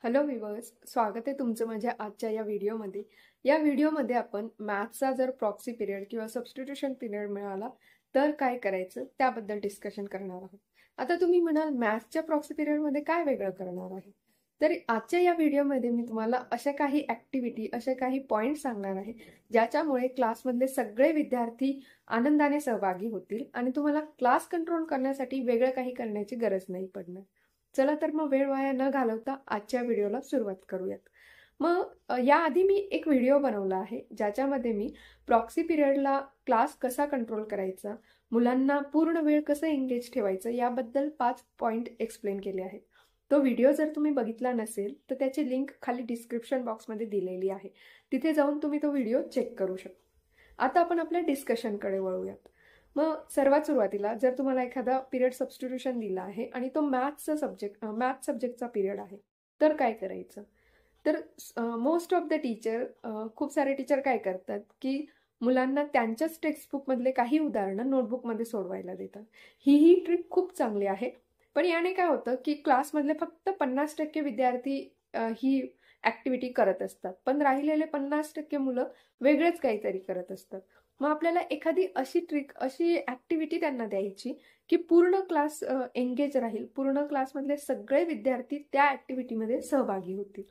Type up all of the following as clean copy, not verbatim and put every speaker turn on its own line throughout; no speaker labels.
Hello viewers, स्वागत आहे तुमचं माझ्या आजच्या या व्हिडिओमध्ये. या व्हिडिओमध्ये आपण मॅथ्सचा जर प्रॉक्सी पिरियड किंवा सबस्टिट्यूशन पिरियड मिळाला तर काय करायचं त्याबद्दल डिस्कशन करणार आहोत. आता तुम्ही म्हणाल मॅथ्सच्या प्रॉक्सी पिरियडमध्ये काय वेगळं करणार आहे, तर आजच्या या व्हिडिओमध्ये मी तुम्हाला अशा काही ऍक्टिव्हिटी, असे काही पॉइंट सांगणार आहे ज्याच्यामुळे क्लासमधले सगळे विद्यार्थी आनंदाने सहभागी होतील आणि तुम्हाला क्लास कंट्रोल करण्यासाठी वेगळं काही करण्याची गरज नाही पडणार. चला तर मग वेळ वाया न घालवता आजच्या व्हिडिओला सुरुवात करूयात. मग याआधी मी एक व्हिडिओ बनवला आहे ज्याच्यामध्ये मी प्रॉक्सी पिरियडला क्लास कसा कंट्रोल करायचा, मुलांना पूर्ण वेळ कसं एंगेज ठेवायचं याबद्दल 5 पॉइंट एक्सप्लेन केले आहेत. तो व्हिडिओ जर तुम्ही बघितला नसेल तर त्याची लिंक खाली डिस्क्रिप्शन बॉक्समध्ये दिलेली आहे, तिथे जाऊन तुम्ही तो व्हिडिओ चेक करू शकता. आता आपण आपल्या डिस्कशनकडे वळूयात. मग सर्वात सुरुवातीला जर तुम्हाला एखादा पिरियड सबस्टिट्यूशन दिला आहे आणि तो मॅथ्स सब्जेक्टचा पिरियड आहे तर काय करायचं. तर मोस्ट ऑफ द टीचर, खूप सारे टीचर काय करतात की मुलांना त्यांच्याच टेक्स्टबुकमधले काही उदाहरणं नोटबुकमध्ये सोडवायला देतात. ही ट्रिक खूप चांगली आहे, पण याने काय होतं की क्लासमधले फक्त 50% विद्यार्थी ही ऍक्टिव्हिटी करत असतात, पण राहिलेले 50% मुलं वेगळेच काहीतरी करत असतात. मग आपल्याला एखादी अशी ट्रिक, अशी ऍक्टिव्हिटी त्यांना द्यायची की पूर्ण क्लास एंगेज राहील, पूर्ण क्लासमधले सगळे विद्यार्थी त्या ऍक्टिव्हिटीमध्ये सहभागी होतील.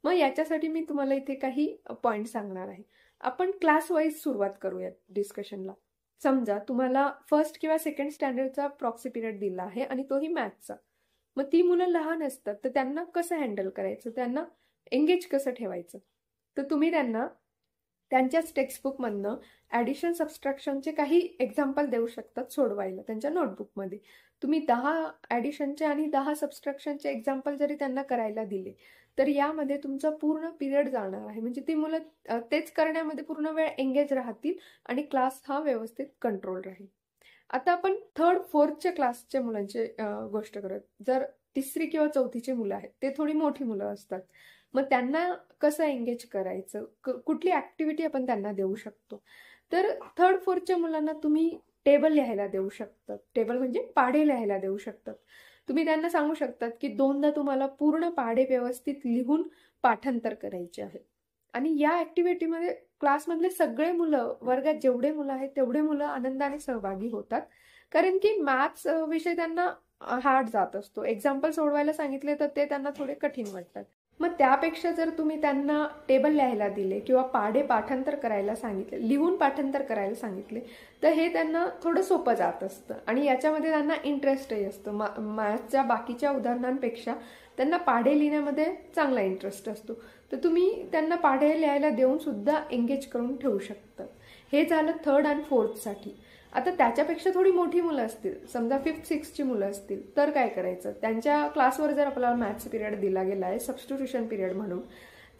मग याच्यासाठी मी तुम्हाला इथे काही पॉइंट सांगणार आहे. आपण क्लास वाईज सुरुवात करूयात डिस्कशनला. समजा तुम्हाला फर्स्ट किंवा सेकंड स्टँडर्डचा प्रॉक्सी पिरियड दिला आहे आणि तोही मॅथ्सचा. मग ती मुलं लहान असतात तर त्यांना कसं हँडल करायचं, त्यांना एंगेज कसं ठेवायचं. तर तुम्ही त्यांना त्यांच्याच टेक्स्टबुकमधनं ॲडिशन सबस्ट्रॅक्शनचे काही एक्झाम्पल देऊ शकतात सोडवायला. त्यांच्या नोटबुकमध्ये तुम्ही 10 ॲडिशनचे आणि 10 सबस्ट्रॅक्शनचे एक्झाम्पल जरी त्यांना करायला दिले तर यामध्ये तुमचा पूर्ण पिरियड जाणार आहे. म्हणजे ती मुलं तेच करण्यामध्ये पूर्ण वेळ एंगेज राहतील आणि क्लास हा व्यवस्थित कंट्रोल राहील. आता आपण थर्ड फोर्थच्या क्लासच्या मुलांची गोष्ट करत. जर तिसरी किंवा चौथीची मुलं आहेत, ते थोडी मोठी मुलं असतात, मग त्यांना कसं एंगेज करायचं, कुठली ऍक्टिव्हिटी आपण त्यांना देऊ शकतो. तर थर्ड फोर्थच्या मुलांना तुम्ही टेबल लिहायला देऊ शकतात. टेबल म्हणजे पाढे लिहायला देऊ शकतात. तुम्ही त्यांना सांगू शकतात की 2दा तुम्हाला पूर्ण पाढे व्यवस्थित लिहून पाठांतर करायचे आहे. आणि या ऍक्टिव्हिटीमध्ये क्लासमधले सगळे मुलं, वर्गात जेवढे मुलं आहेत तेवढे मुलं आनंदाने सहभागी होतात, कारण की मॅथ्स विषय त्यांना हार्ड जात असतो. एक्झाम्पल सोडवायला सांगितले तर ते त्यांना थोडे कठीण वाटतात. मग त्यापेक्षा जर तुम्ही त्यांना टेबल लिहायला दिले किंवा पाढे पाठांतर करायला सांगितले, लिहून पाठांतर करायला सांगितले, तर हे त्यांना थोडं सोपं जात असतं आणि याच्यामध्ये त्यांना इंटरेस्टही असतो. मॅथ्सच्या बाकीच्या उदाहरणांपेक्षा त्यांना पाढे लिहिण्यामध्ये चांगला इंटरेस्ट असतो. तर तुम्ही त्यांना पाढे लिहायला देऊन सुद्धा एंगेज करून ठेवू शकता. हे झालं थर्ड आणि फोर्थसाठी. आता त्याच्यापेक्षा थोडी मोठी मुलं असतील, समजा 5th 6th मुलं असतील, तर काय करायचं. त्यांच्या क्लासवर जर आपल्याला मॅथ्स पिरियड दिला गेला आहे सबस्टिट्यूशन पिरियड म्हणून,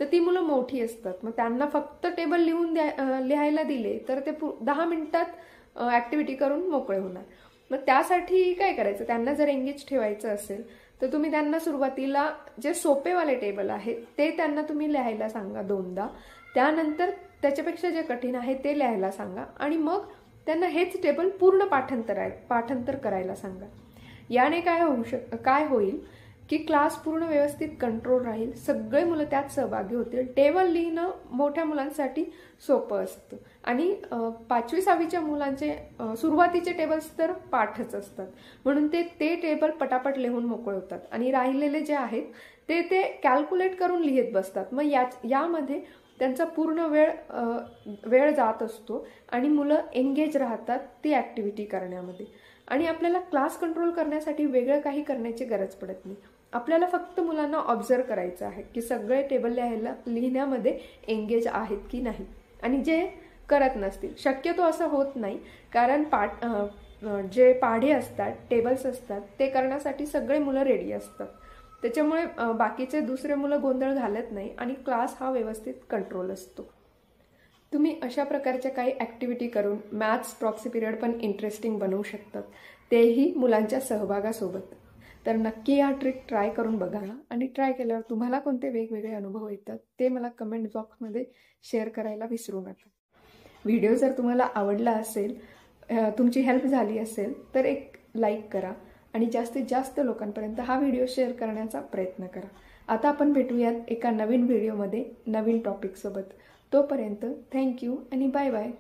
तर ती मुलं मोठी असतात. मग त्यांना फक्त टेबल लिहायला दिले तर ते 10 मिनिटात ऍक्टिव्हिटी करून मोकळे होणार. मग त्यासाठी काय करायचं, त्यांना जर एंगेज ठेवायचं असेल तर तुम्ही त्यांना सुरुवातीला जे सोपेवाले टेबल आहेत ते त्यांना तुम्ही लिहायला सांगा 2दा. त्यानंतर त्याच्यापेक्षा जे कठीण आहे ते लिहायला सांगा आणि मग त्यांना हेच टेबल पूर्ण पाठांतर करायला सांगा. याने काय होईल की क्लास पूर्ण व्यवस्थित कंट्रोल राहील, सगळे मुलं त्यात सहभागी होतील. टेबल लिहिणं मोठ्या मुलांसाठी सोपं असतं आणि 5वी 6वीच्या मुलांचे सुरुवातीचे टेबल्स तर पाठच असतात, म्हणून ते टेबल पटापट लिहून मोकळे होतात आणि राहिलेले जे आहेत ते कॅल्क्युलेट करून लिहित बसतात. मग यामध्ये त्यांचा पूर्ण वेळ जात असतो आणि मुलं एंगेज राहतात ती ऍक्टिव्हिटी करण्यामध्ये. आणि आपल्याला क्लास कंट्रोल करण्यासाठी वेगळं काही करण्याची गरज पडत नाही. आपल्याला फक्त मुलांना ऑब्झर्व करायचं आहे की सगळे टेबल लिहिण्यामध्ये एंगेज आहेत की नाही. आणि जे करत नसतील, शक्यतो असं होत नाही, कारण जे पाढे असतात, टेबल्स असतात, ते करण्यासाठी सगळे मुलं रेडी असतात. त्याच्यामुळे बाकीचे दुसरे मुलं गोंधळ घालत नाही आणि क्लास हा व्यवस्थित कंट्रोल असतो. तुम्ही अशा प्रकारच्या काही ऍक्टिव्हिटी करून मॅथ्स प्रॉक्सी पिरियड पण इंटरेस्टिंग बनवू शकतात, तेही मुलांच्या सहभागासोबत. तर नक्की हा ट्रिक ट्राय करून बघा आणि ट्राय केल्यावर तुम्हाला कोणते वेगवेगळे अनुभव येतात ते मला कमेंट बॉक्समध्ये शेअर करायला विसरू नका. व्हिडिओ जर तुम्हाला आवडला असेल, तुमची हेल्प झाली असेल तर एक लाईक करा आणि जास्तीत जास्त लोकांपर्यंत हा व्हिडिओ शेअर करण्याचा प्रयत्न करा. आता आपण भेटूयात एका नवीन व्हिडिओमध्ये नवीन टॉपिकसोबत. तोपर्यंत थँक्यू आणि बाय बाय.